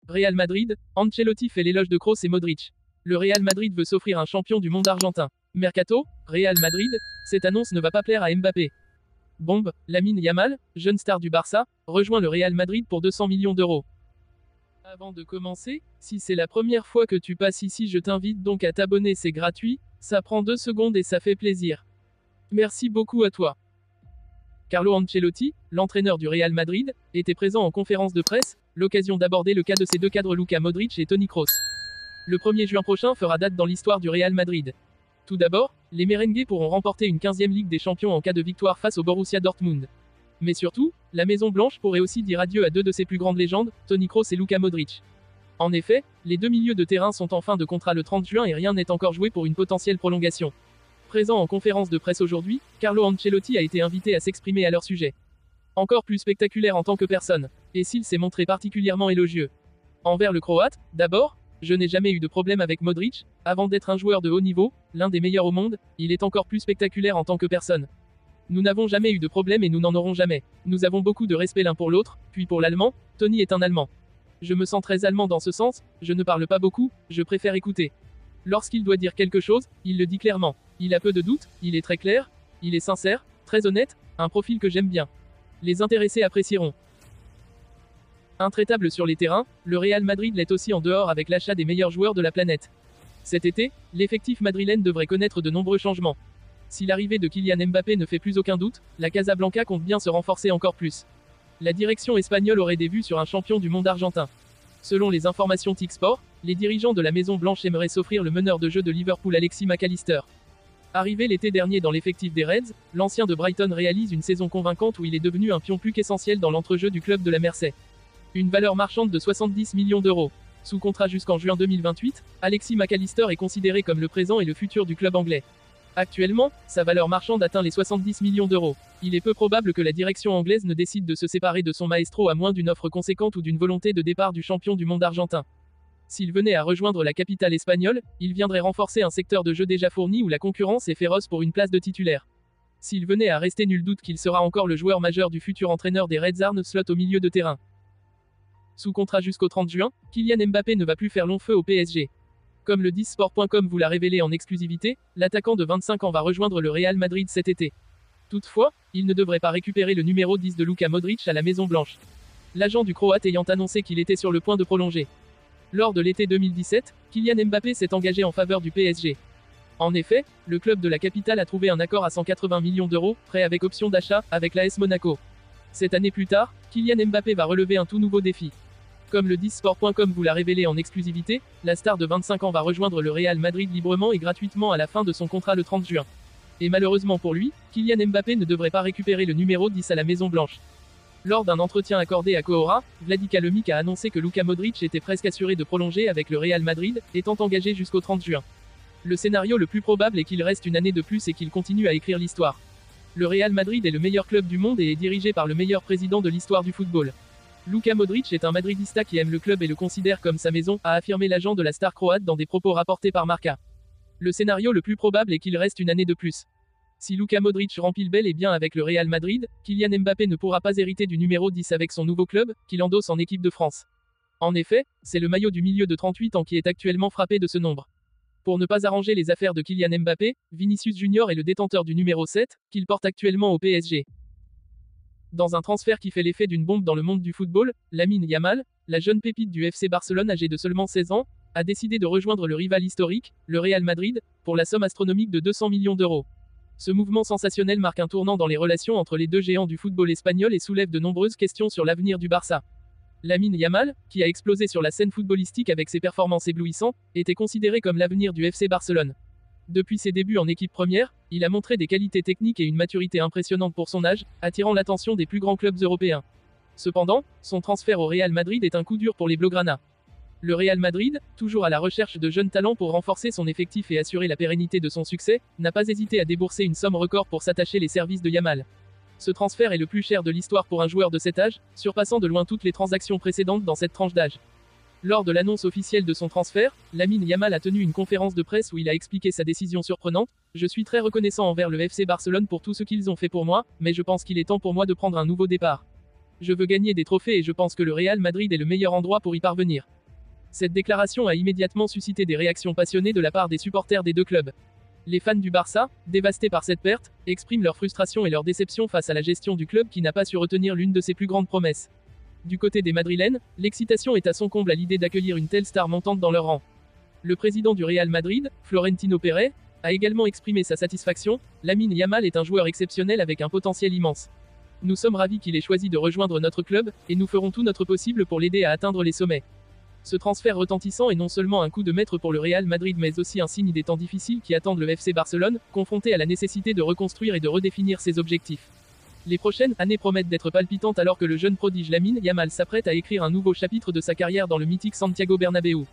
Real Madrid, Ancelotti fait l'éloge de Kroos et Modric. Le Real Madrid veut s'offrir un champion du monde argentin. Mercato, Real Madrid, cette annonce ne va pas plaire à Mbappé. Bombe, Lamine Yamal, jeune star du Barça, rejoint le Real Madrid pour 200 millions d'euros. Avant de commencer, si c'est la première fois que tu passes ici, je t'invite donc à t'abonner, c'est gratuit, ça prend 2 secondes et ça fait plaisir. Merci beaucoup à toi. Carlo Ancelotti, l'entraîneur du Real Madrid, était présent en conférence de presse, l'occasion d'aborder le cas de ses deux cadres Luka Modric et Toni Kroos. Le 1er juin prochain fera date dans l'histoire du Real Madrid. Tout d'abord, les merengues pourront remporter une 15e Ligue des Champions en cas de victoire face au Borussia Dortmund. Mais surtout, la Maison Blanche pourrait aussi dire adieu à deux de ses plus grandes légendes, Toni Kroos et Luka Modric. En effet, les deux milieux de terrain sont en fin de contrat le 30 juin et rien n'est encore joué pour une potentielle prolongation. Présent en conférence de presse aujourd'hui, Carlo Ancelotti a été invité à s'exprimer à leur sujet. Encore plus spectaculaire en tant que personne, et s'il s'est montré particulièrement élogieux. Envers le Croate, d'abord, je n'ai jamais eu de problème avec Modric, avant d'être un joueur de haut niveau, l'un des meilleurs au monde, il est encore plus spectaculaire en tant que personne. Nous n'avons jamais eu de problème et nous n'en aurons jamais. Nous avons beaucoup de respect l'un pour l'autre, puis pour l'allemand, Toni est un allemand. Je me sens très allemand dans ce sens, je ne parle pas beaucoup, je préfère écouter. Lorsqu'il doit dire quelque chose, il le dit clairement. Il a peu de doutes, il est très clair, il est sincère, très honnête, un profil que j'aime bien. Les intéressés apprécieront. Intraitable sur les terrains, le Real Madrid l'est aussi en dehors avec l'achat des meilleurs joueurs de la planète. Cet été, l'effectif madrilène devrait connaître de nombreux changements. Si l'arrivée de Kylian Mbappé ne fait plus aucun doute, la Casablanca compte bien se renforcer encore plus. La direction espagnole aurait des vues sur un champion du monde argentin. Selon les informations TIC-Sport, les dirigeants de la Maison Blanche aimeraient s'offrir le meneur de jeu de Liverpool Alexis McAllister. Arrivé l'été dernier dans l'effectif des Reds, l'ancien de Brighton réalise une saison convaincante où il est devenu un pion plus qu'essentiel dans l'entrejeu du club de la Mersey. Une valeur marchande de 70 millions d'euros. Sous contrat jusqu'en juin 2028, Alexis McAllister est considéré comme le présent et le futur du club anglais. Actuellement, sa valeur marchande atteint les 70 millions d'euros. Il est peu probable que la direction anglaise ne décide de se séparer de son maestro à moins d'une offre conséquente ou d'une volonté de départ du champion du monde argentin. S'il venait à rejoindre la capitale espagnole, il viendrait renforcer un secteur de jeu déjà fourni où la concurrence est féroce pour une place de titulaire. S'il venait à rester, nul doute qu'il sera encore le joueur majeur du futur entraîneur des Reds Arne Slot au milieu de terrain. Sous contrat jusqu'au 30 juin, Kylian Mbappé ne va plus faire long feu au PSG. Comme le 10sport.com vous l'a révélé en exclusivité, l'attaquant de 25 ans va rejoindre le Real Madrid cet été. Toutefois, il ne devrait pas récupérer le numéro 10 de Luka Modric à la Maison Blanche. L'agent du Croate ayant annoncé qu'il était sur le point de prolonger. Lors de l'été 2017, Kylian Mbappé s'est engagé en faveur du PSG. En effet, le club de la capitale a trouvé un accord à 180 millions d'euros, prêt avec option d'achat, avec l'AS Monaco. 7 années plus tard, Kylian Mbappé va relever un tout nouveau défi. Comme le 10sport.com vous l'a révélé en exclusivité, la star de 25 ans va rejoindre le Real Madrid librement et gratuitement à la fin de son contrat le 30 juin. Et malheureusement pour lui, Kylian Mbappé ne devrait pas récupérer le numéro 10 à la Maison Blanche. Lors d'un entretien accordé à Kohora, Vladika Lemic a annoncé que Luka Modric était presque assuré de prolonger avec le Real Madrid, étant engagé jusqu'au 30 juin. Le scénario le plus probable est qu'il reste une année de plus et qu'il continue à écrire l'histoire. Le Real Madrid est le meilleur club du monde et est dirigé par le meilleur président de l'histoire du football. Luka Modric est un madridista qui aime le club et le considère comme sa maison, a affirmé l'agent de la star croate dans des propos rapportés par Marca. Le scénario le plus probable est qu'il reste une année de plus. Si Luka Modric remplit bel et bien avec le Real Madrid, Kylian Mbappé ne pourra pas hériter du numéro 10 avec son nouveau club, qu'il endosse en équipe de France. En effet, c'est le maillot du milieu de 38 ans qui est actuellement frappé de ce nombre. Pour ne pas arranger les affaires de Kylian Mbappé, Vinicius Junior est le détenteur du numéro 7, qu'il porte actuellement au PSG. Dans un transfert qui fait l'effet d'une bombe dans le monde du football, Lamine Yamal, la jeune pépite du FC Barcelone âgée de seulement 16 ans, a décidé de rejoindre le rival historique, le Real Madrid, pour la somme astronomique de 200 millions d'euros. Ce mouvement sensationnel marque un tournant dans les relations entre les deux géants du football espagnol et soulève de nombreuses questions sur l'avenir du Barça. Lamine Yamal, qui a explosé sur la scène footballistique avec ses performances éblouissantes, était considéré comme l'avenir du FC Barcelone. Depuis ses débuts en équipe première, il a montré des qualités techniques et une maturité impressionnante pour son âge, attirant l'attention des plus grands clubs européens. Cependant, son transfert au Real Madrid est un coup dur pour les Blaugrana. Le Real Madrid, toujours à la recherche de jeunes talents pour renforcer son effectif et assurer la pérennité de son succès, n'a pas hésité à débourser une somme record pour s'attacher les services de Yamal. Ce transfert est le plus cher de l'histoire pour un joueur de cet âge, surpassant de loin toutes les transactions précédentes dans cette tranche d'âge. Lors de l'annonce officielle de son transfert, Lamine Yamal a tenu une conférence de presse où il a expliqué sa décision surprenante. « Je suis très reconnaissant envers le FC Barcelone pour tout ce qu'ils ont fait pour moi, mais je pense qu'il est temps pour moi de prendre un nouveau départ. Je veux gagner des trophées et je pense que le Real Madrid est le meilleur endroit pour y parvenir. Cette déclaration a immédiatement suscité des réactions passionnées de la part des supporters des deux clubs. Les fans du Barça, dévastés par cette perte, expriment leur frustration et leur déception face à la gestion du club qui n'a pas su retenir l'une de ses plus grandes promesses. Du côté des Madrilènes, l'excitation est à son comble à l'idée d'accueillir une telle star montante dans leur rang. Le président du Real Madrid, Florentino Pérez, a également exprimé sa satisfaction. Lamine Yamal est un joueur exceptionnel avec un potentiel immense. Nous sommes ravis qu'il ait choisi de rejoindre notre club, et nous ferons tout notre possible pour l'aider à atteindre les sommets. Ce transfert retentissant est non seulement un coup de maître pour le Real Madrid mais aussi un signe des temps difficiles qui attendent le FC Barcelone, confronté à la nécessité de reconstruire et de redéfinir ses objectifs. Les prochaines années promettent d'être palpitantes alors que le jeune prodige Lamine Yamal s'apprête à écrire un nouveau chapitre de sa carrière dans le mythique Santiago Bernabéu.